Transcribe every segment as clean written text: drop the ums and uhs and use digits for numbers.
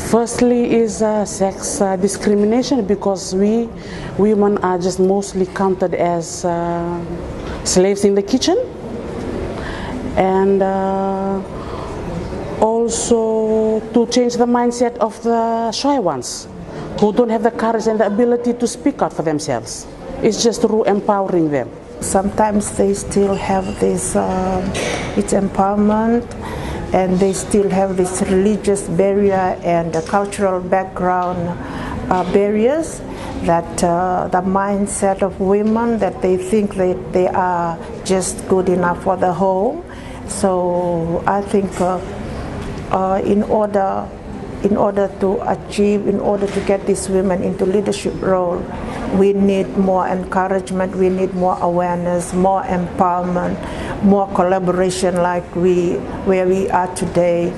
Firstly is sex discrimination, because we women are just mostly counted as slaves in the kitchen, and also to change the mindset of the shy ones who don't have the courage and the ability to speak out for themselves. It's just through empowering them. Sometimes they still have this, it's empowerment, and they still have this religious barrier and cultural background barriers, that the mindset of women, that they think that they are just good enough for the home. So I think in order to get these women into leadership role, we need more encouragement, we need more awareness, more empowerment, more collaboration like where we are today.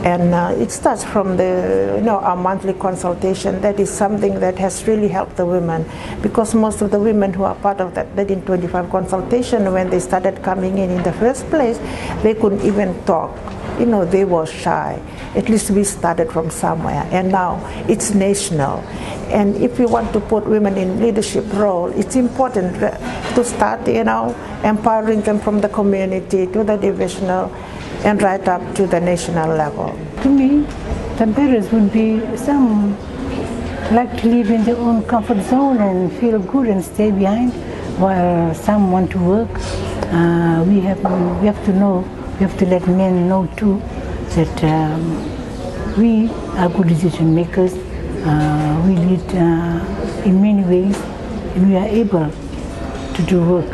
And it starts from our monthly consultation. That is something that has really helped the women, because most of the women who are part of that 1325 consultation, when they started coming in the first place, they couldn't even talk. They were shy. At least we started from somewhere, and now it's national. And if you want to put women in leadership role, it's important to start, empowering them from the community to the divisional and right up to the national level. To me, the barriers would be some like to live in their own comfort zone and feel good and stay behind, while some want to work. We have to know. We have to let men know too that we are good decision makers. We lead in many ways, and we are able to do work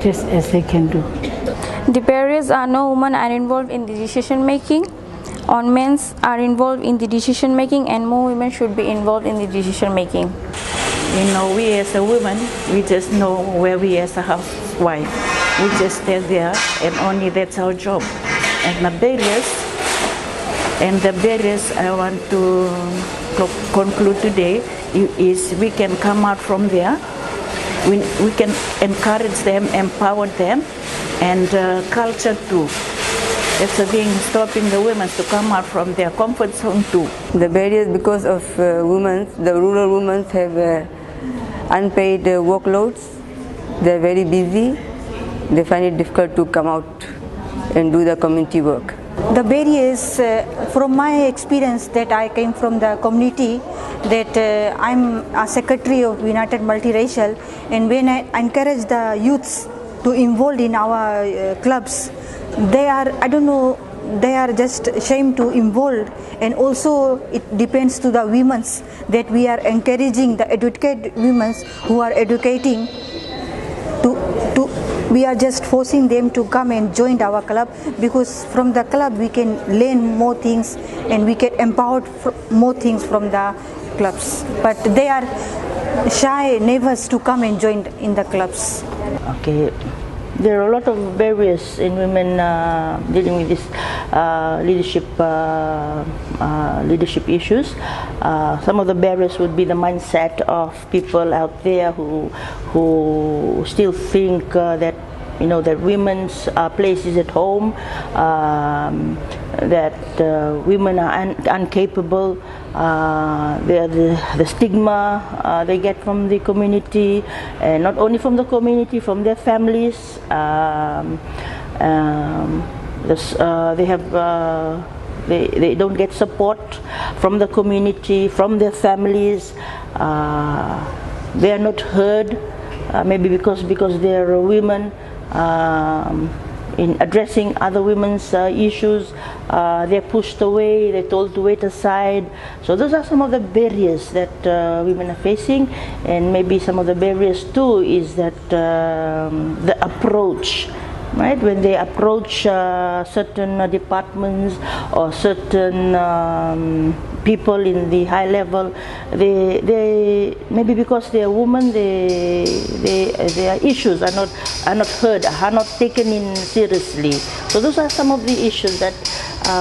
just as they can do. The barriers are no women are involved in the decision making, on men are involved in the decision making, and more women should be involved in the decision making. We as a woman, we just know where we as a housewife. We just stay there, and only that's our job. And the barriers I want to conclude today is we can come out from there. We can encourage them, empower them, and culture too. That's the thing, stopping the women to come out from their comfort zone too. The barriers because of women, the rural women have unpaid workloads. They're very busy. They find it difficult to come out and do the community work. The barriers, from my experience that I came from the community, that I'm a secretary of United Multiracial, and when I encourage the youths to involve in our clubs, they are just ashamed to involve. And also it depends to the women's, that we are encouraging the educated women who are educating we are just forcing them to come and join our club, because from the club we can learn more things and we get empowered more things from the clubs. But they are shy, nervous to come and join in the clubs. Okay, there are a lot of barriers in women dealing with this leadership issues. Some of the barriers would be the mindset of people out there who still think that that women's place is at home, that women are incapable. The stigma they get from the community, and not only from the community, from their families. They don't get support from the community, from their families. They are not heard, maybe because they are women. In addressing other women's issues, they're pushed away, they're told to wait aside. So those are some of the barriers that women are facing. And maybe some of the barriers too is that the approach, right? When they approach certain departments or certain people in the high level, they maybe because they are women, their issues are not heard, are not taken in seriously. So those are some of the issues that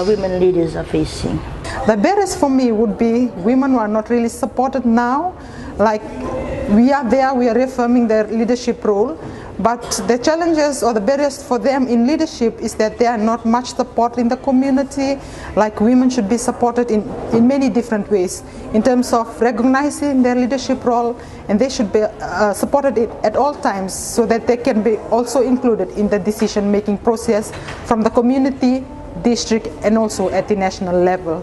women leaders are facing. The barriers for me would be women who are not really supported now. Like we are there, we are reaffirming their leadership role, But the challenges or the barriers for them in leadership is that there are not much support in the community. Like women should be supported in many different ways in terms of recognizing their leadership role, and they should be supported at all times so that they can be also included in the decision-making process from the community, district, and also at the national level.